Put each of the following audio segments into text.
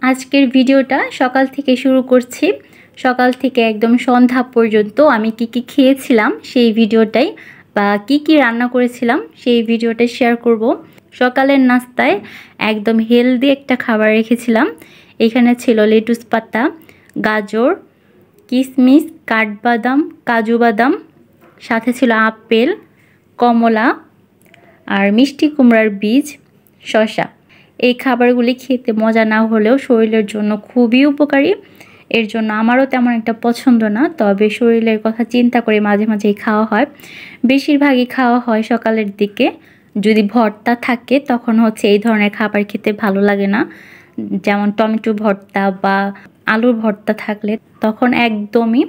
আজকের ভিডিওটা সকাল থেকে শুরু করছি। সকাল থেকে একদম সন্ধ্যা পর্যন্ত আমি কি খেয়েছিলাম সেই ভিডিওটাই বা কি রান্না করেছিলাম সেই ভিডিওটা শেয়ার করব। সকালের নাস্তায় একদম হেলদি একটা খাবার রেখেছিলাম। এখানে ছিল লেটুস পাতা, গাজর, কিশমিশ, কাঠবাদাম, কাজু বাদাম, সাথে ছিল আপেল, কমলা আর মিষ্টি কুমড়ার বীজ, শসা। এই খাবারগুলি খেতে মজা না হলেও শরীরের জন্য খুবই উপকারী। এর জন্য আমারও তেমন একটা পছন্দ না, তবে শরীরের কথা চিন্তা করে মাঝে মাঝেই খাওয়া হয়। বেশিরভাগই খাওয়া হয় সকালের দিকে। যদি ভর্তা থাকে তখন এই ধরনের খাবার খেতে ভালো লাগে না। যেমন টমেটো ভর্তা বা আলুর ভর্তা থাকলে তখন একদমই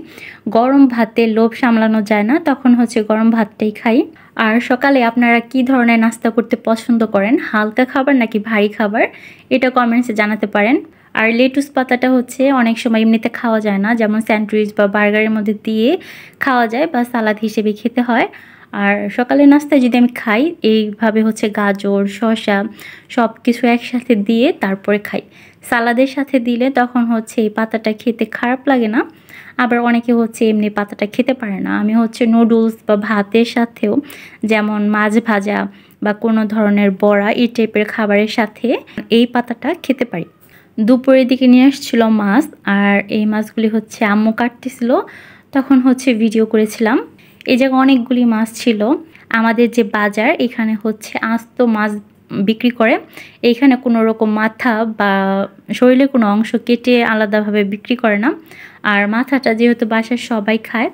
গরম ভাতে লোভ সামলানো যায় না, তখন গরম ভাতটাই খাই। আর সকালে আপনারা কি ধরনের নাস্তা করতে পছন্দ করেন, হালকা খাবার নাকি ভারী খাবার, এটা কমেন্টসে জানাতে পারেন। আর লেটুস পাতাটা অনেক সময় এমনিতে খাওয়া যায় না, যেমন স্যান্ডউইচ বা বার্গারের মধ্যে দিয়ে খাওয়া যায় বা সালাদ হিসেবে খেতে হয়। আর সকালের নাস্তায় যদি আমি খাই এইভাবে গাজর, শসা সব কিছু একসাথে দিয়ে তারপরে খাই। সালাদের সাথে দিলে তখন এই পাতাটা খেতে খারাপ লাগে না। আবার অনেকে এমনি পাতাটা খেতে পারে না। আমি নুডলস বা ভাতের সাথেও, যেমন মাছ ভাজা বা কোনো ধরনের বড়া, এই টাইপের খাবারের সাথে এই পাতাটা খেতে পারি। দুপুরের দিকে নিয়ে আসছিল মাছ, আর এই মাছগুলি আম্মু কাটতেছিল, তখন ভিডিও করেছিলাম। এই জায়গায় অনেকগুলি মাছ ছিল। আমাদের যে বাজার, এখানে আস্ত মাছ বিক্রি করে। এইখানে কোনো রকম মাথা বা শরীরের কোনো অংশ কেটে আলাদাভাবে বিক্রি করে না। আর মাথাটা যেহেতু বাসার সবাই খায়,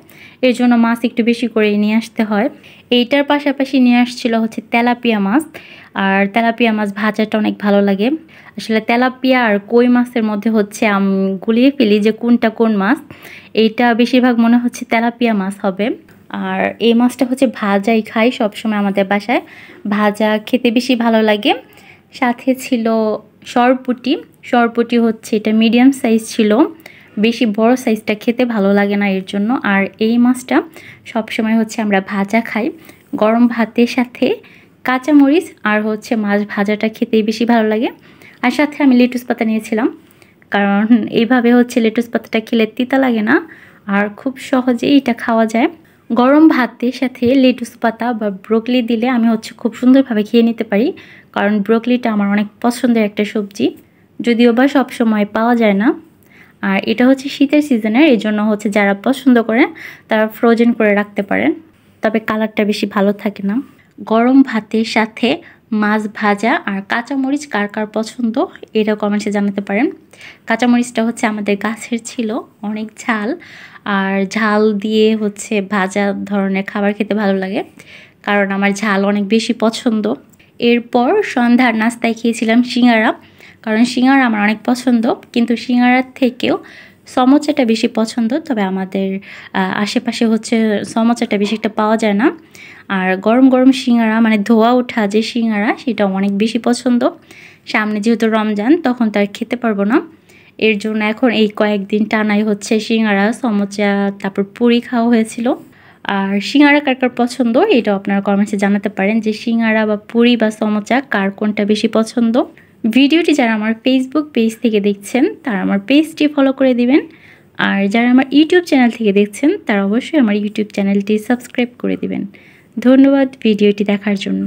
এর জন্য মাছ একটু বেশি করে নিয়ে আসতে হয়। এইটার পাশাপাশি নিয়ে আসছিল তেলাপিয়া মাছ। আর তেলাপিয়া মাছ ভাজাটা অনেক ভালো লাগে। আসলে তেলাপিয়া আর কই মাছের মধ্যে আমি গুলিয়ে ফেলি যে কোনটা কোন মাছ। এইটা বেশিরভাগ মনে তেলাপিয়া মাছ হবে। আর এই মাছটা ভাজাই খাই সবসময় আমাদের বাসায়। ভাজা খেতে বেশি ভালো লাগে। সাথে ছিল সরপুঁটি। সরপুঁটি এটা মিডিয়াম সাইজ ছিল, বেশি বড় সাইজটা খেতে ভালো লাগে না এর জন্য। আর এই মাছটা সবসময় আমরা ভাজা খাই গরম ভাতের সাথে। কাঁচামরিচ আর মাছ ভাজাটা খেতেই বেশি ভালো লাগে। আর সাথে আমি লেটুস পাতা নিয়েছিলাম, কারণ এইভাবে লেটুস পাতাটা খেলে তিতা লাগে না, আর খুব সহজেই এটা খাওয়া যায়। গরম ভাতের সাথে লেটুস পাতা বা ব্রোকলি দিলে আমি খুব সুন্দরভাবে খেয়ে নিতে পারি, কারণ ব্রোকলিটা আমার অনেক পছন্দের একটা সবজি, যদিও বা সব সময় পাওয়া যায় না। আর এটা শীতের সিজনের, এই জন্য যারা পছন্দ করেন তারা ফ্রোজেন করে রাখতে পারেন, তবে কালারটা বেশি ভালো থাকে না। গরম ভাতের সাথে মাছ ভাজা আর কাঁচামরিচ কার কার পছন্দ, এটা কমেন্টসে জানাতে পারেন। কাঁচামরিচটা আমাদের গাছের ছিল, অনেক ঝাল, আর ঝাল দিয়ে ভাজা ধরনের খাবার খেতে ভালো লাগে, কারণ আমার ঝাল অনেক বেশি পছন্দ। এরপর সন্ধ্যার নাস্তায় খেয়েছিলাম সিঙ্গারা, কারণ সিঙ্গারা আমার অনেক পছন্দ, কিন্তু সিঙ্গারার থেকেও সমোসাটা বেশি পছন্দ। তবে আমাদের আশেপাশে সমোসাটা বেশি একটা পাওয়া যায় না। আর গরম গরম সিঙ্গারা, মানে ধোয়া ওঠা যে সিঙ্গারা, সেটা অনেক বেশি পছন্দ। সামনে যেহেতু রমজান, তখন তো আর খেতে পারবো না, এর জন্য এখন এই কয়েকদিন টানাই সিঙ্গারা, সমোসা, তারপর পুরি খাওয়া হয়েছিল। আর সিঙ্গারা কার কার পছন্দ, এটা আপনারা কমেন্টসে জানাতে পারেন যে সিঙ্গারা বা পুরি বা সমোসা কার কোনটা বেশি পছন্দ। ভিডিওটি যারা আমার ফেসবুক পেজ থেকে দেখছেন তারা আমার পেজটি ফলো করে দিবেন, আর যারা আমার ইউটিউব চ্যানেল থেকে দেখছেন তারা অবশ্যই আমার ইউটিউব চ্যানেলটি সাবস্ক্রাইব করে দিবেন। ধন্যবাদ ভিডিওটি দেখার জন্য।